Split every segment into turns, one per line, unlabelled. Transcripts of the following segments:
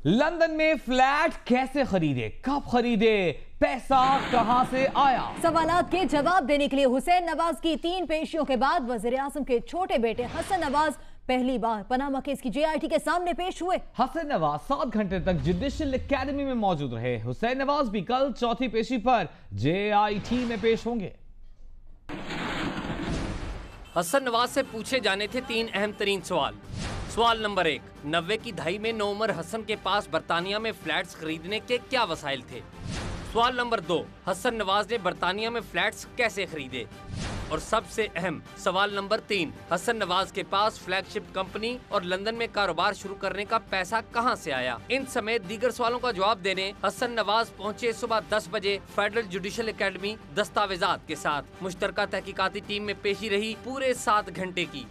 London में flat कैसे खरीदे, कब खरीदे, पैसा कहां से आया?
सवालात के जवाब देने के लिए हुसैन नवाज की 3 पेशियों के बाद वजीर आजम के छोटे बेटे हसन नवाज पहली बार पनामा केस की JIT के सामने पेश हुए।
हसन नवाज 7 घंटे तक जुडिशल एकेडमी में मौजूद रहे। हुसैन नवाज भी कल चौथी पेशी पर JIT में पेश होंगे।
हसन नवाज से पूछे जाने थे 3 अहम तरीन सवाल। सवाल नंबर 1, 90 की दहाई में नौउमर हसन के पास बरतानिया में फ्लैट्स खरीदने के क्या वसाइल थे। सवाल नंबर 2, हसन नवाज ने बरतानिया में फ्लैट्स कैसे खरीदे। और सबसे अहम सवाल नंबर 3, हसन नवाज के पास फ्लैगशिप कंपनी और लंदन में कारोबार शुरू करने का पैसा कहां से आया। इन समेत दीगर सवालों का जवाब देने हसन नवाज पहुंचे सुबह 10 बजे फेडरल जुडिशल एकेडमी दस्तावेजात के साथ। मुश्तरका तहकीकाती टीम में पेशी रही पूरे 7 घंटे की।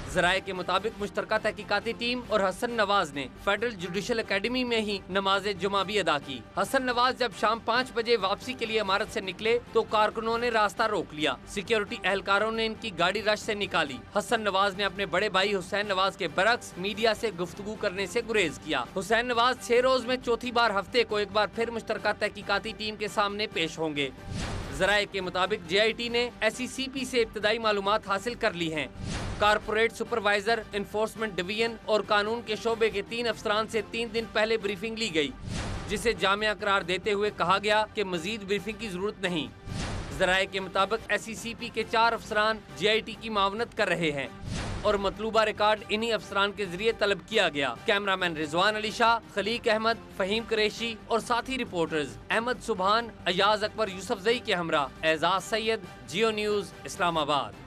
ज़राए के मुताबिक मुश्तरका तहकीकाती टीम और हसन नवाज ने फेडरल जुडिशल एकेडमी में ही नमाज जुमा भी अदा की। हसन नवाज जब शाम 5 बजे वापसी के लिए इमारत से निकले तो कारकुनों ने रास्ता रोक लिया। सिक्योरिटी एहलकारों ने इनकी गाड़ी रश से निकाली। हसन नवाज ने अपने बड़े भाई हुसैन नवाज के बरक्स मीडिया से गुफ्तगू करने से गुरेज किया। हुसैन नवाज 6 रोज में चौथी बार हफ्ते को एक बार फिर मुश्तरका तहकीकाती टीम के सामने पेश होंगे। ज़राए के मुताबिक JIT ने SECP से इब्तदाई मालूमात हासिल कर ली हैं। कारपोरेट सुपरवाइजर, इन्फोर्समेंट डिवीजन और कानून के शोबे के 3 अफसरान से 3 दिन पहले ब्रीफिंग ली गई, जिसे जामिया करार देते हुए कहा गया कि मजीद ब्रीफिंग की जरूरत नहीं। ज़राए के मुताबिक SECP के 4 अफसरान JIT की मावनत कर रहे हैं और मतलूबा रिकॉर्ड इन्हीं अफसरान के जरिए तलब किया गया। कैमरामैन रिजवान अली शाह, खलीक अहमद, फहीम कुरैशी और साथी रिपोर्टर्स अहमद सुबहान, अयाज अकबर, यूसुफ जई के हमरा एजाज सैयद, जियो न्यूज, इस्लामाबाद।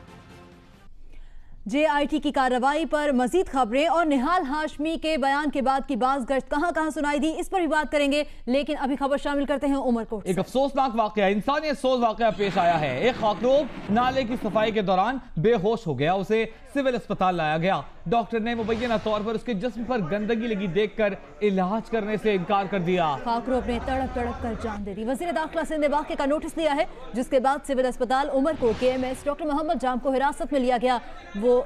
JIT की कार्रवाई पर मजीद खबरें और निहाल हाशमी के बयान के बाद की बाज़गश्त कहां सुनाई दी, इस पर भी बात करेंगे। लेकिन अभी खबर शामिल करते हैं उमरकोट से।
एक अफसोसनाक वाकया, इंसानियत सोज वाकया पेश आया है। एक खाकरोब नाले की सफाई के दौरान बेहोश हो गया। उसे सिविल अस्पताल लाया गया। डॉक्टर ने मुबैना तौर पर उसके जिस्म पर गंदगी लगी देखकर इलाज करने से इनकार कर दिया।
खाकरोब ने तड़प कर जान दे दी। वज़ीर दाखिला सिंध ने वाक़े का नोटिस लिया है, जिसके बाद सिविल अस्पताल उमरकोट के MS डॉक्टर मोहम्मद जाम को हिरासत में लिया गया। वो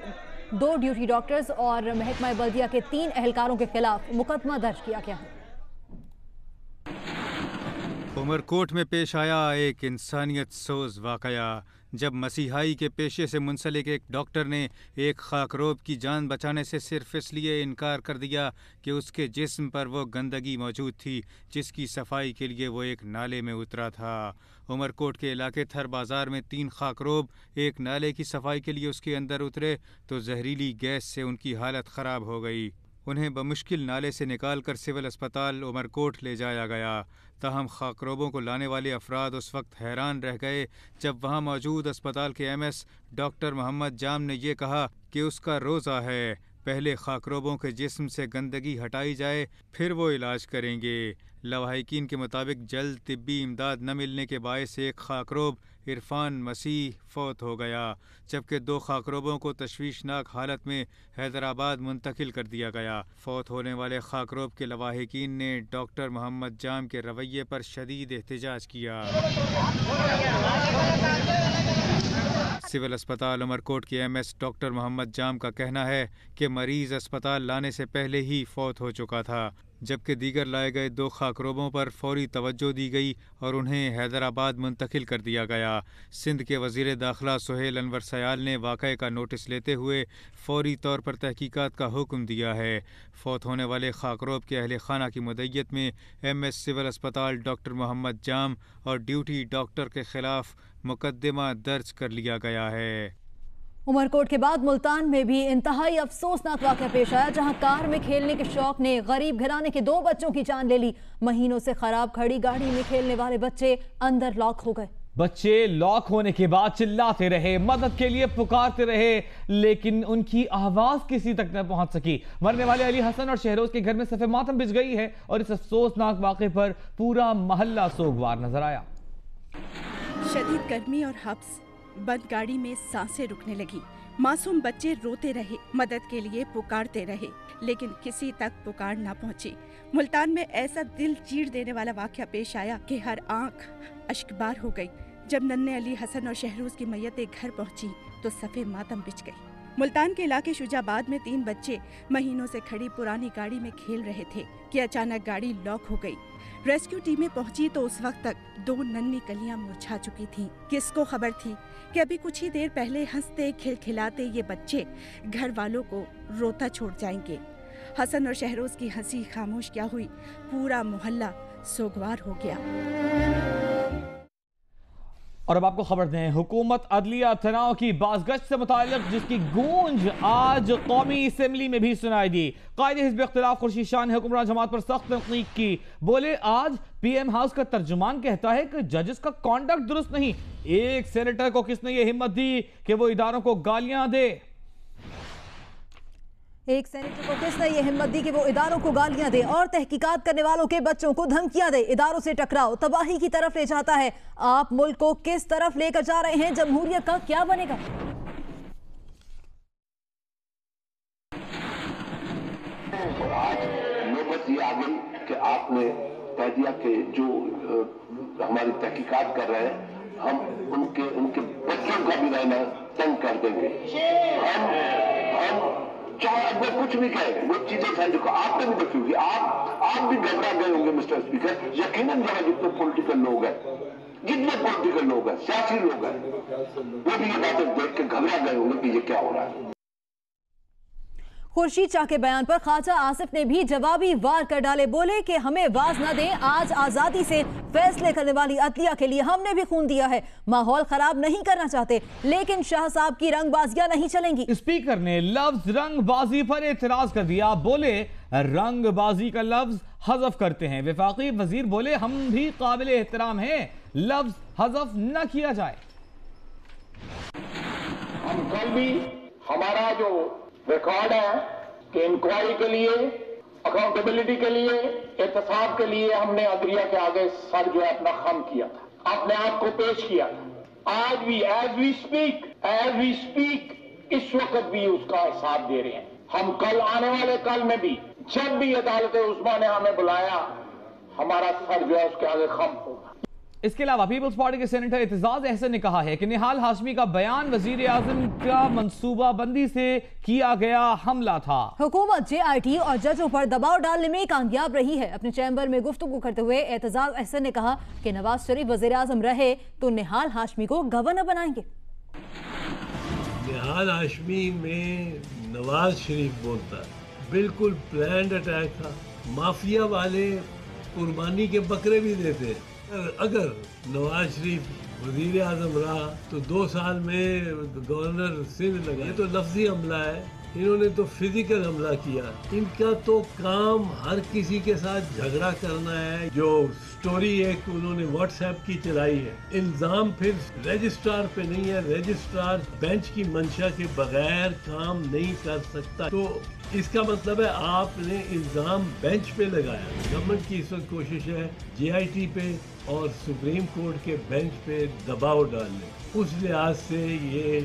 2 ड्यूटी डॉक्टर्स और महकमा बल्दिया के 3 एहलकारों के खिलाफ मुकदमा दर्ज किया गया है।
उमरकोट में पेश आया एक इंसानियत सोज वाकया, जब मसीहाई के पेशे से मुंसलिक एक डॉक्टर ने एक खाकरोब की जान बचाने से सिर्फ इसलिए इनकार कर दिया कि उसके जिस्म पर वो गंदगी मौजूद थी जिसकी सफाई के लिए वो एक नाले में उतरा था। उमरकोट के इलाके थर बाजार में 3 खाकरोब एक नाले की सफाई के लिए उसके अंदर उतरे तो जहरीली गैस से उनकी हालत ख़राब हो गई। उन्हें बमुश्किल नाले से निकालकर सिविल अस्पताल उमरकोट ले जाया गया। ताहम खाकरोबों को लाने वाले अफराद उस वक्त हैरान रह गए जब वहां मौजूद अस्पताल के MS डॉक्टर मोहम्मद जाम ने ये कहा कि उसका रोज़ा है, पहले खाकरोबों के जिस्म से गंदगी हटाई जाए फिर वो इलाज करेंगे। लवाहिकीन के मुताबिक जल्द तिब्बी इमदाद न मिलने के बायस एक खाकरोब इरफान मसीह फौत हो गया, जबकि 2 खाकरोबों को तशवीशनाक हालत में हैदराबाद मुंतकिल कर दिया गया। फौत होने वाले खाकरोब के लवाहिकीन ने डॉक्टर मोहम्मद जाम के रवैये पर शदीद एहतजाज किया। सिविल अस्पताल उमरकोट के MS डॉक्टर मोहम्मद जाम का कहना है कि मरीज अस्पताल लाने से पहले ही फौत हो चुका था, जबकि दीगर लाए गए 2 खाकरोबों पर फौरी तवज्जो दी गई और उन्हें हैदराबाद मुंतकिल कर दिया गया। सिंध के वज़ीर दाखिला सुहेल अनवर सयाल ने वाक़े का नोटिस लेते हुए फौरी तौर पर तहकीकात का हुक्म दिया है। फौत होने वाले खाकरोब के अहले खाना की मुद्दत में MS सिविल अस्पताल डॉक्टर मोहम्मद जाम और ड्यूटी डॉक्टर के खिलाफ मुकदमा दर्ज कर लिया गया है।
उमरकोट के बाद मुल्तान में भी इंतहाई अफसोसनाक वाक़या पेश आया, जहां कार में खेलने के शौक ने गरीब घराने के 2 बच्चों की जान ले ली। महीनों से खराब खड़ी गाड़ी में खेलने वाले बच्चे अंदर लॉक हो गए।
बच्चे लॉक होने के बाद चिल्लाते रहे, मदद के लिए पुकारते रहे, लेकिन उनकी आवाज किसी तक न पहुंच सकी। मरने वाले अली हसन और शहरोज के घर में सफ़े मातम बिछ गई है और इस अफसोसनाक वाक़े पर पूरा मोहल्ला सोगवार नजर आया।
शदीद गर्मी और हब्स, बंद गाड़ी में सांसें रुकने लगी। मासूम बच्चे रोते रहे, मदद के लिए पुकारते रहे, लेकिन किसी तक पुकार ना पहुंची। मुल्तान में ऐसा दिल चीर देने वाला वाक़या पेश आया कि हर आंख अश्कबार हो गई। जब नन्हे अली हसन और शहरोज की मैयतें घर पहुंची तो सफ़े मातम बिछ गई। मुल्तान के इलाके शुजाबाद में 3 बच्चे महीनों से खड़ी पुरानी गाड़ी में खेल रहे थे कि अचानक गाड़ी लॉक हो गई। रेस्क्यू टीमें पहुंची तो उस वक्त तक 2 नन्ही कलियां मुरझा चुकी थीं। किसको खबर थी कि अभी कुछ ही देर पहले हंसते खिलखिलाते ये बच्चे घर वालों को रोता छोड़ जाएंगे। हसन और शहरोज की हंसी खामोश क्या हुई, पूरा मोहल्ला सोगवार हो गया।
और अब आपको खबर दें, हुकूमत अदलिया तनाव की बाज़गश्त से मुताल्लिक़ जिसकी गूंज आज कौमी असेंबली में भी सुनाई दी। कायदे हिज़्ब इख्तिलाफ खुर्शीद शाह ने हुक्मरान जमात पर सख्त तनकीद की। बोले आज PM हाउस का तर्जुमान कहता है कि जजेस का कॉन्डक्ट दुरुस्त नहीं। एक सेनेटर को किसने ये हिम्मत दी कि वो इदारों को गालियां दे?
एक सेनेटर को किसने ये हिम्मत दी कि वो इदारों को गालियां दे और तहकीकात करने वालों के बच्चों को धमकियां दे? इदारों से टकराव तबाही की तरफ ले जाता है। आप मुल्क को किस तरफ लेकर जा रहे हैं? जमहूरियत का क्या बनेगा?
आज नौबत ये आ गई कि आपने कह दिया कि जो हमारी तहकीकात कर रहे हैं हम उनके बच्चों का भी रहना तंग कर देंगे। हम चाहे अब कुछ भी कहे, वो चीजें हैं जो आपने भी देखी होगी। आप भी घबरा गए होंगे मिस्टर स्पीकर। यकीनन जहाँ जितने पॉलिटिकल लोग हैं, सियासी लोग हैं, वो भी ये बातें देख के घबरा गए होंगे कि ये क्या हो रहा है।
खुर्शीद शाह के बयान पर ख्वाजा आसिफ ने भी जवाबी वार कर डाले। बोले कि हमें वाज न दें, आज आजादी से फैसले करने वाली अदलिया के लिए हमने भी खून दिया है। माहौल खराब नहीं करना चाहते, लेकिन शाह साहब की रंगबाजियां नहीं चलेंगी।
स्पीकर ने लफ्ज रंगबाजी पर एतराज कर दिया। बोले रंगबाजी का लफ्ज हज़फ करते हैं। वफाकी वजीर बोले हम भी काबिल एहतराम हैं, लफ्ज हज़फ न किया जाए।
हम कल भी हमारा जो रिकॉर्ड है कि इंक्वायरी के लिए, अकाउंटेबिलिटी के लिए, एहतसाब के लिए हमने अदलिया के आगे सर जो है अपना खम किया था, अपने आप को पेश किया था। आज भी एज वी स्पीक इस वक्त भी उसका हिसाब दे रहे हैं। हम कल आने वाले कल में भी जब भी अदालत उस्मा ने हमें बुलाया, हमारा सर जो है उसके आगे खम होगा।
इसके अलावा पीपल्स पार्टी के सेनेटर एतजाज अहसन ने कहा है कि निहाल हाशमी का बयान वजीर आजम का मंसूबा बंदी से किया गया हमला था।
हुकूमत JIT और जजों पर दबाव डालने में कामयाब रही है। अपने चैम्बर में गुफ्तगू करते हुए एतजाज अहसन ने कहा कि नवाज शरीफ वजीर आजम रहे तो निहाल हाशमी को गवर्नर बनाएंगे।
निहाल हाशमी में नवाज शरीफ बोलता, बिल्कुल प्लान्ड अटैक था। माफिया वाले कुर्बानी के बकरे भी देते हैं। अगर नवाज शरीफ वजीर आजम रहा तो 2 साल में गवर्नर सिंध लगा। ये तो लफ्जी हमला है, इन्होंने तो फिजिकल हमला किया। इनका तो काम हर किसी के साथ झगड़ा करना है। जो स्टोरी एक उन्होंने व्हाट्सएप की चलाई है, इल्जाम फिर रजिस्ट्रार पे नहीं है। रजिस्ट्रार बेंच की मंशा के बगैर काम नहीं कर सकता। तो इसका मतलब है आपने इल्जाम बेंच पे लगाया। गवर्नमेंट की इस वक्त कोशिश है JIT पे और सुप्रीम कोर्ट के बेंच पे दबाव डालने। उस लिहाज से ये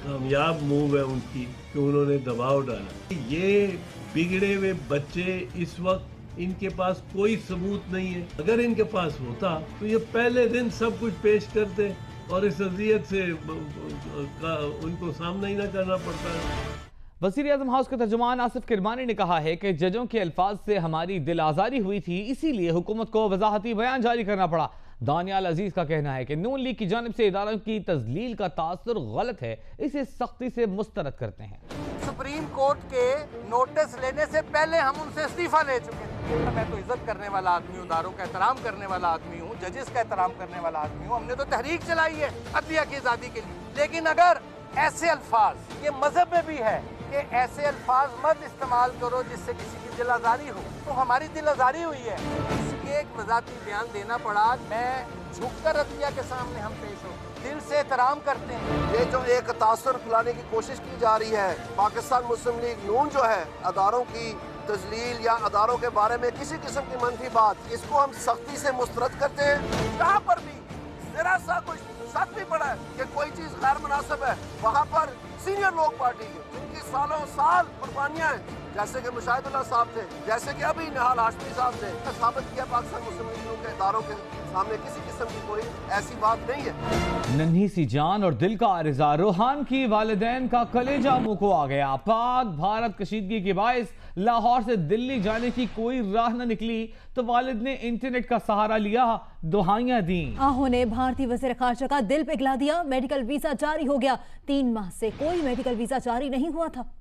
कामयाब मूव है उनकी कि उन्होंने दबाव डाला। ये बिगड़े हुए बच्चे इस वक्त इनके पास कोई सबूत नहीं है। अगर इनके पास होता तो ये पहले दिन सब कुछ पेश करते और इस अज़ियत से उनको सामना ही ना करना पड़ता है।
वज़ीर आज़म हाउस के तर्जुमान आसिफ किरमानी ने कहा है कि जजों के अल्फाज से हमारी दिल आज़ारी हुई थी, इसीलिए हुकूमत को वजाहती बयान जारी करना पड़ा। दानियाल अजीज का कहना है कि नून लीग की जानिब से इदारों की तजलील का तासुर गलत है, इसे सख्ती से मुस्तरद करते हैं।
सुप्रीम कोर्ट के नोटिस लेने से पहले हम उनसे इस्तीफा ले चुके हैं। मैं तो इज्जत करने वाला आदमी हूँ, इदारों का एहतराम करने वाला आदमी हूँ, जजेस का एहतराम करने वाला आदमी हूँ। हमने तो तहरीक चलाई है अदलिया की आज़ादी के लिए। लेकिन अगर ऐसे अल्फाज, ये मजहब में भी है कि ऐसे अल्फाज मत इस्तेमाल करो जिससे किसी की दिल आज़ारी हो, तो हमारी दिल आज़ारी हुई है, इसलिए एक वजाती बयान देना पड़ा। मैं झुककर अदलिया के सामने हम पेश हो, दिल से एहतराम करते हैं।
ये जो एक तासुर फैलाने की कोशिश की जा रही है, पाकिस्तान मुस्लिम लीग नून जो है अदारों की तजलील या अदारों के बारे में किसी किस्म की मनफी बात, इसको हम सख्ती से मुस्तरद करते हैं। जहाँ पर भी जरा सा कुछ शक भी पड़ा है कि कोई चीज़ गैर मुनासिब है, वहाँ पर सीनियर लोग पार्टी के जिनकी सालों साल कुर्बानियाँ हैं, जैसे कि मुशाहिदुल्लाह साहब थे, जैसे कि अभी निहाल हाशमी साहब थे, साबित किया पाकिस्तान मुस्लिम लीग के इदारों के सामने किसी किस्म की कोई ऐसी बात नहीं है।
नन्ही सी जान और दिल का आरिज़ा, रूहान की वालिदैन का कलेजा मुंह को आ गया। पाक भारत कशीदगी के बायस लाहौर से दिल्ली जाने की कोई राह न निकली तो वालिद ने इंटरनेट का सहारा लिया, दुहाइयां दी।
आहों ने भारतीय वज़ीर ख़ारजा का दिल पिघला दिया। मेडिकल वीजा जारी हो गया। 3 माह से कोई मेडिकल वीजा जारी नहीं हुआ था।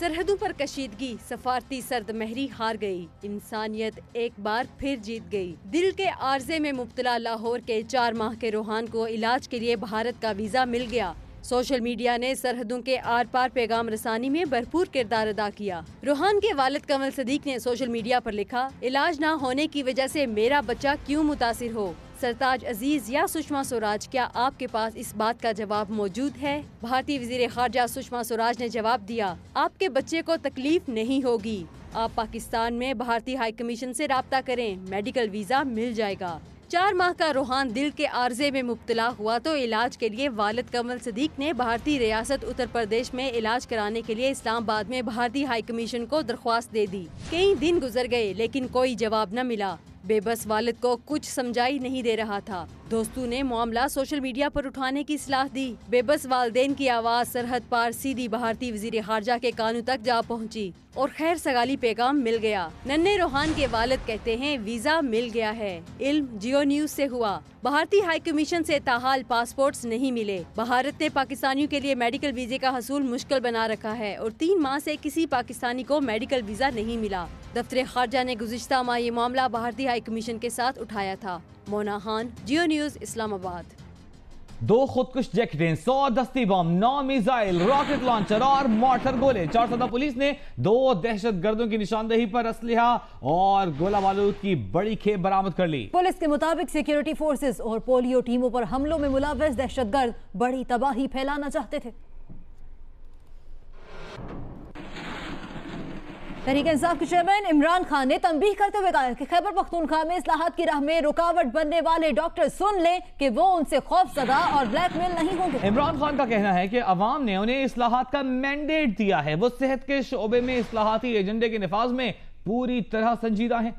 सरहदों पर कशीदगी, सफारती सर्द महरी हार गई। इंसानियत एक बार फिर जीत गई। दिल के आर्जे में मुब्तला लाहौर के 4 माह के रूहान को इलाज के लिए भारत का वीजा मिल गया। सोशल मीडिया ने सरहदों के आर पार पैगाम रसानी में भरपूर किरदार अदा किया। रूहान के वालिद कमल सदीक ने सोशल मीडिया पर लिखा, इलाज ना होने की वजह से मेरा बच्चा क्यों मुतासिर हो। सरताज अजीज या सुषमा स्वराज, क्या आपके पास इस बात का जवाब मौजूद है? भारतीय वज़ीर ख़ारजा सुषमा स्वराज ने जवाब दिया, आपके बच्चे को तकलीफ नहीं होगी। आप पाकिस्तान में भारतीय हाई कमीशन से राब्ता करें, मेडिकल वीजा मिल जाएगा। 4 माह का रूहान दिल के आर्जे में मुब्तला हुआ तो इलाज के लिए वालिद कमल सदीक ने भारतीय रियासत उत्तर प्रदेश में इलाज कराने के लिए इस्लामाबाद में भारतीय हाई कमीशन को दरख्वास्त दे दी। कई दिन गुजर गए लेकिन कोई जवाब न मिला। बेबस वालिद को कुछ समझाई नहीं दे रहा था। दोस्तों ने मामला सोशल मीडिया पर उठाने की सलाह दी। बेबस वालिदैन की आवाज सरहद पार सीधी भारतीय वज़ीर ख़ारजा के कानों तक जा पहुंची और खैर सगाली पैगाम मिल गया। नन्हे रूहान के वालिद कहते हैं, वीजा मिल गया है। इल्म जियो न्यूज से हुआ। भारतीय हाई कमीशन से ताहाल पासपोर्ट्स नहीं मिले। भारत ने पाकिस्तानियों के लिए मेडिकल वीजे का हसूल मुश्किल बना रखा है और 3 माह से किसी पाकिस्तानी को मेडिकल वीजा नहीं मिला। दफ्तर ख़ारजा ने गुज़िश्ता माह ये मामला भारतीय हाई कमीशन के साथ उठाया था। मोना खान, जियो न्यूज, इस्लामाबाद।
2 खुदकुश जैकेटें, 100 दस्ती बम, 9 मिसाइल, रॉकेट लॉन्चर और मॉर्टर गोले। 4 पुलिस ने 2 दहशतगर्दों की निशानदेही पर असलहा और गोला बारूद की बड़ी खेप बरामद कर ली।
पुलिस के मुताबिक सिक्योरिटी फोर्सेस और पोलियो टीमों पर हमलों में मुलव्वस दहशतगर्द बड़ी तबाही फैलाना चाहते थे। तहरीक-ए-इंसाफ के चेयरमैन इमरान खान ने तंबीह करते हुए कहा कि खैबर पख्तूनख्वा में इस्लाहात की राह में रुकावट बनने वाले डॉक्टर सुन लें कि वो उनसे खौफजदा और ब्लैकमेल नहीं होंगे।
इमरान खान का कहना है कि अवाम ने उन्हें इस्लाहात का मैंडेट दिया है। वो सेहत के शोबे में इस्लाहाती एजेंडे के निफाज में पूरी तरह संजीदा है।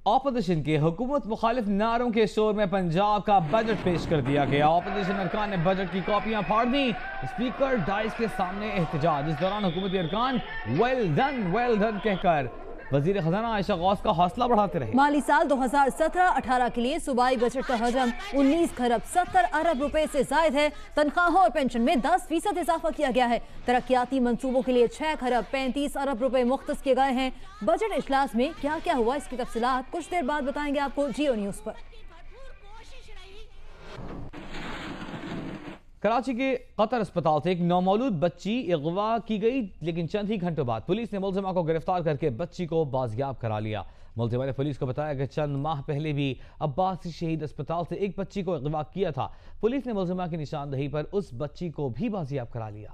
ऑपोजिशन के हुकूमत मुखालिफ नारों के शोर में पंजाब का बजट पेश कर दिया गया। ऑपोजिशन अरकान ने बजट की कॉपियां फाड़ दी। स्पीकर डाइस के सामने एहतजाज। इस दौरान हुकूमती अरकान वेल डन कहकर वजीर खजाना आयशा गौस का हौसला बढ़ाते रहे।
माली साल 2017-18 के लिए सूबाई बजट का हजम 19 खरब 70 अरब रुपए से जायद है। तनख्वाहों और पेंशन में 10% इजाफा किया गया है। तरक्याती मंसूबों के लिए 6 खरब 35 अरब रुपए मुख्तस किए गए हैं। बजट इजलास में क्या क्या हुआ, इसकी तफसीलात कुछ देर बाद बताएंगे आपको जियो न्यूज पर।
कराची के कतर अस्पताल से एक नौमौलूद बच्ची अगवा की गई, लेकिन चंद ही घंटों बाद पुलिस ने मुलजिमा को गिरफ्तार करके बच्ची को बाजियाब करा लिया। मुलजिमा ने पुलिस को बताया कि चंद माह पहले भी अब्बासी शहीद अस्पताल से एक बच्ची को अगवा किया था। पुलिस ने मुलजिमा की निशानदही पर उस बच्ची को भी बाजियाब करा लिया।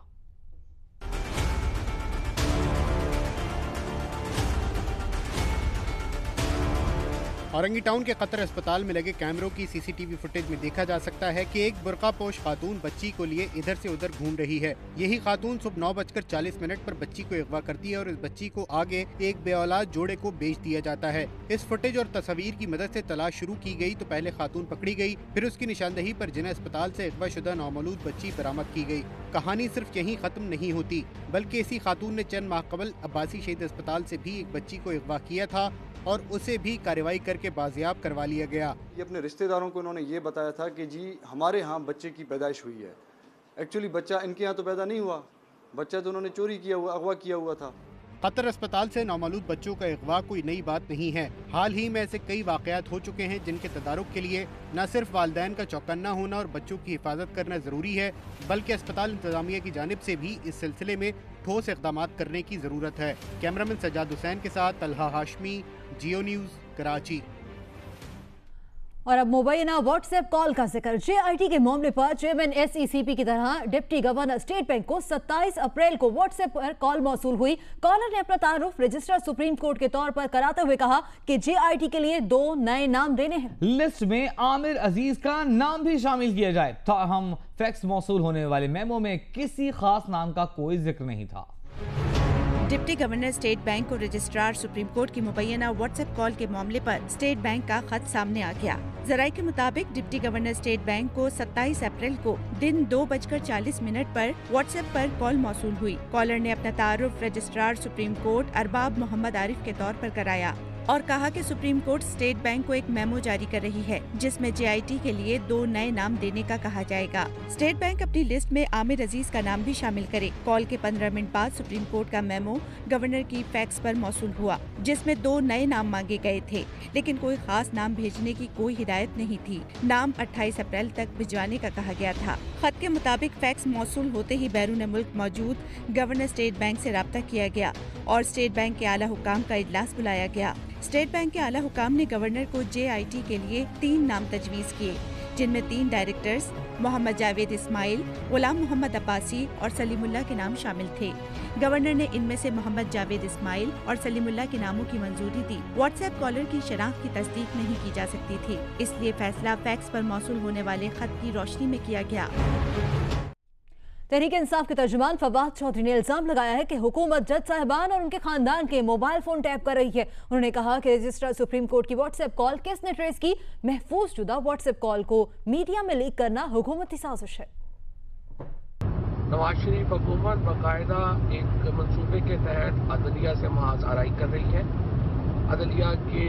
औरंगी टाउन के कतर अस्पताल में लगे कैमरों की सीसीटीवी फुटेज में देखा जा सकता है कि एक बुर्का पोश खातून बच्ची को लिए इधर से उधर घूम रही है। यही खातून सुबह 9:40 पर बच्ची को अगवा करती है और इस बच्ची को आगे एक बेऔलाद जोड़े को बेच दिया जाता है। इस फुटेज और तस्वीर की मदद से तलाश शुरू की गई तो पहले खातून पकड़ी गई, फिर उसकी निशानदही पर जिन्हें अस्पताल से अगवा शुदा नौमौलूद बच्ची बरामद की गई। कहानी सिर्फ यहीं खत्म नहीं होती, बल्कि इसी खातून ने चंद माह कबल अब्बासी शहीद अस्पताल से भी एक बच्ची को अगवा किया था और उसे भी कार्रवाई करके बाजियाब करवा लिया गया।
ये अपने रिश्तेदारों को उन्होंने ये बताया था कि जी हमारे यहाँ बच्चे की पैदाइश हुई है। एक्चुअली बच्चा इनके यहाँ तो पैदा नहीं हुआ, बच्चा तो उन्होंने चोरी किया हुआ, अगवा किया हुआ था।
कतर अस्पताल से नौमौलूद बच्चों का अगवा कोई नई बात नहीं है। हाल ही में ऐसे कई वाक़यात हो चुके हैं जिनके तदारुक के लिए न सिर्फ वालिदैन का चौकन्ना होना और बच्चों की हिफाजत करना ज़रूरी है, बल्कि अस्पताल इंतजामिया की जानिब से भी इस सिलसिले में ठोस इक़दामात करने की ज़रूरत है। कैमरामैन सज्जाद हुसैन के साथ तलहा हाशमी, जियो न्यूज़, कराची।
और अब मुबैना व्हाट्सएप कॉल का जिक्र। JIT के मामले पर चेयरमैन SECP की तरह डिप्टी गवर्नर स्टेट बैंक को 27 अप्रैल को व्हाट्सएप पर कॉल मौसूल हुई। कॉलर ने अपना तारुफ रजिस्ट्रार सुप्रीम कोर्ट के तौर पर कराते हुए कहा कि JIT के लिए 2 नए नाम देने हैं।
लिस्ट में आमिर अजीज का नाम भी शामिल किया जाए। ताहम फैक्स मौसूल होने वाले मेमो में किसी खास नाम का कोई जिक्र नहीं था।
डिप्टी गवर्नर स्टेट बैंक और रजिस्ट्रार सुप्रीम कोर्ट की मुबैना व्हाट्सएप कॉल के मामले पर स्टेट बैंक का खत सामने आ गया। जराये के मुताबिक डिप्टी गवर्नर स्टेट बैंक को 27 अप्रैल को दिन 2:40 पर व्हाट्सएप पर कॉल मौसूल हुई। कॉलर ने अपना तारुफ registrar supreme court Arbab Mohammad Arif के तौर पर कराया और कहा कि सुप्रीम कोर्ट स्टेट बैंक को एक मेमो जारी कर रही है जिसमें JIT के लिए 2 नए नाम देने का कहा जाएगा। स्टेट बैंक अपनी लिस्ट में आमिर अजीज का नाम भी शामिल करे। कॉल के 15 मिनट बाद सुप्रीम कोर्ट का मेमो गवर्नर की फैक्स पर मौसूल हुआ जिसमें 2 नए नाम मांगे गए थे, लेकिन कोई खास नाम भेजने की कोई हिदायत नहीं थी। नाम 28 अप्रैल तक भिजवाने का कहा गया था। खत के मुताबिक फैक्स मौसूल होते ही बैरून मुल्क मौजूद गवर्नर स्टेट बैंक से राब्ता किया गया और स्टेट बैंक के आला हुकाम का इजलास बुलाया गया। स्टेट बैंक के आला हुकाम ने गवर्नर को JIT के लिए 3 नाम तजवीज़ किए, जिनमें 3 डायरेक्टर्स मोहम्मद जावेद इस्माइल, गुलाम मोहम्मद अब्बासी और सलीमुल्लाह के नाम शामिल थे। गवर्नर ने इनमें से मोहम्मद जावेद इस्माइल और सलीमुल्लाह के नामों की मंजूरी दी। व्हाट्सएप कॉलर की शनाख्त की तस्दीक नहीं की जा सकती थी, इसलिए फैसला फैक्स पर मौसूल होने वाले खत की रोशनी में किया गया।
तहरीक इंसाफ के तर्जुमान फवाद चौधरी ने इल्जाम लगाया है कि हुकूमत जज साहिबान और उनके खानदान के मोबाइल फोन टैप कर रही है। उन्होंने कहा कि रजिस्ट्रार सुप्रीम कोर्ट की व्हाट्सएप कॉल किसने ट्रेस की? महफूज शुदा व्हाट्सएप कॉल को मीडिया में लीक करना हुकूमती साजिश है।
नवाज शरीफ हुकूमत बाकायदा एक मंसूबे के तहत अदलिया से महाज आराई कर रही है। अदलिया के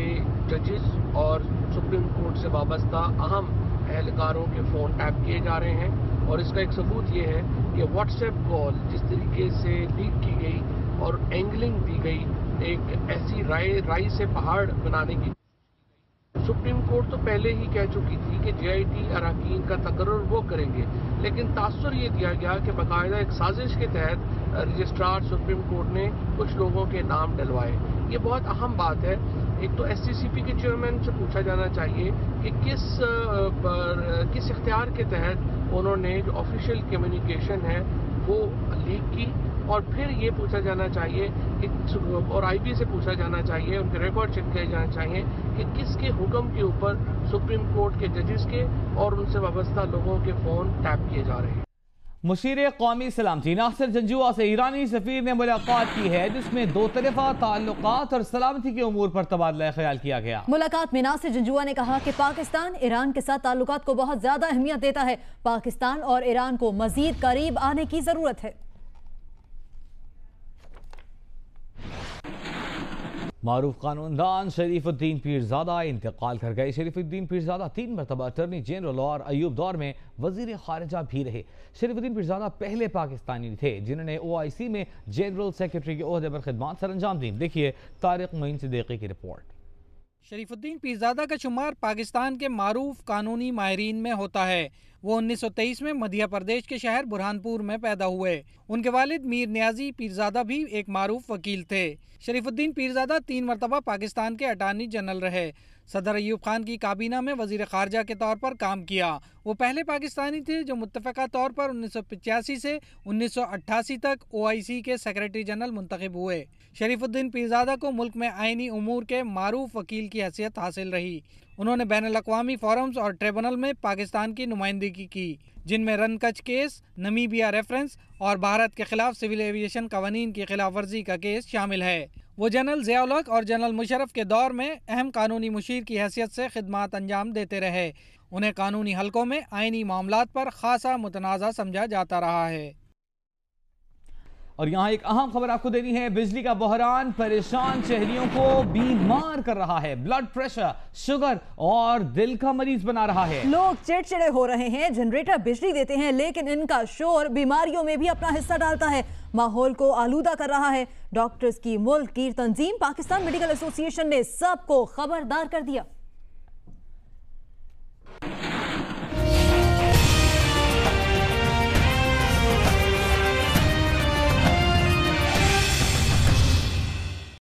जजेस और सुप्रीम कोर्ट से वाबस्ता अहम एहलकारों के फ़ोन टैप किए जा रहे हैं और इसका एक सबूत ये है कि व्हाट्सएप कॉल जिस तरीके से लीक की गई और एंगलिंग दी गई एक ऐसी राय से पहाड़ बनाने की। सुप्रीम कोर्ट तो पहले ही कह चुकी थी कि JIT अरकान का तकर्रुर वो करेंगे, लेकिन तासुर ये दिया गया कि बाकायदा एक साजिश के तहत रजिस्ट्रार सुप्रीम कोर्ट ने कुछ लोगों के नाम डलवाए। ये बहुत अहम बात है। एक तो SCCP के चेयरमैन से पूछा जाना चाहिए कि किस इख्तियार के तहत उन्होंने जो ऑफिशियल कम्युनिकेशन है वो लीक की, और फिर ये पूछा जाना चाहिए कि और IB से पूछा जाना चाहिए, उनके रिकॉर्ड चेक किए जाना चाहिए कि किसके हुक्म के ऊपर सुप्रीम कोर्ट के जजेस के और उनसे वाबस्ता लोगों के फ़ोन टैप किए जा रहे हैं।
मुशीर कौमी सलामती नासिर जंजुआ से ईरानी सफीर ने मुलाकात की है, जिसमें 2 तरफ़ा ताल्लुकात और सलामती के उमूर पर तबादला ख्याल किया गया।
मुलाकात में नासिर जंजुआ ने कहा कि पाकिस्तान ईरान के साथ ताल्लुकात को बहुत ज्यादा अहमियत देता है। पाकिस्तान और ईरान को मजीद करीब आने की जरूरत है।
मारूफ कानूनदान शरीफुद्दीन पीरजादा इंतकाल कर गए। शरीफुद्दीन पीरजादा 3 मरतबा अटर्नी जनरल और अयूब दौर में वजीर खारिजा भी रहे। शरीफुद्दीन पीरजादा पहले पाकिस्तानी थे जिन्होंने OIC में जनरल सेक्रेटरी के ओहदे पर खिदमत सर अंजाम दी। देखिए तारिक मोइन सिद्दीकी की रिपोर्ट।
शरीफुद्दीन पीरजादा का शुमार पाकिस्तान के मारूफ कानूनी माहिरीन में होता है। वो 1923 में मध्य प्रदेश के शहर बुरहानपुर में पैदा हुए। उनके वालिद मीर नियाजी पीरजादा भी एक मारूफ वकील थे। शरीफुद्दीन पीरजादा 3 मरतबा पाकिस्तान के अटार्नी जनरल रहे। सदर अयूब खान की काबीना में वजीर खारजा के तौर पर काम किया। वो पहले पाकिस्तानी थे जो मुत्तफ़क़ा तौर पर 1985 से 1988 तक OIC के सेक्रेटरी जनरल मुंतखब हुए। शरीफुद्दीन पीरजादा को मुल्क में आइनी उमूर के मारूफ वकील की हैसियत हासिल रही। उन्होंने बैनुल अक़वामी फोरम्स और ट्रिब्यूनल में पाकिस्तान की नुमाइंदगी की, जिनमें रन कच केस, नमीबिया रेफरेंस और भारत के खिलाफ सिविल एविएशन कवानीन की खिलाफ वर्जी का केस शामिल है। वो जनरल ज़ियाउल हक और जनरल मुशर्रफ के दौर में अहम कानूनी मुशीर की हैसियत से खिदमत अंजाम देते रहे। उन्हें कानूनी हलकों में आइनी मामलात पर खासा मुतनाज़ा समझा जाता रहा है।
और यहाँ एक अहम खबर आपको देनी है। बिजली का बहरान परेशान शहरियों को बीमार कर रहा है। ब्लड प्रेशर, शुगर और दिल का मरीज बना रहा है।
लोग चिड़चिड़े हो रहे हैं। जनरेटर बिजली देते हैं, लेकिन इनका शोर बीमारियों में भी अपना हिस्सा डालता है, माहौल को आलूदा कर रहा है। डॉक्टर्स की मुल्क की तंजीम पाकिस्तान मेडिकल एसोसिएशन ने सबको खबरदार कर दिया।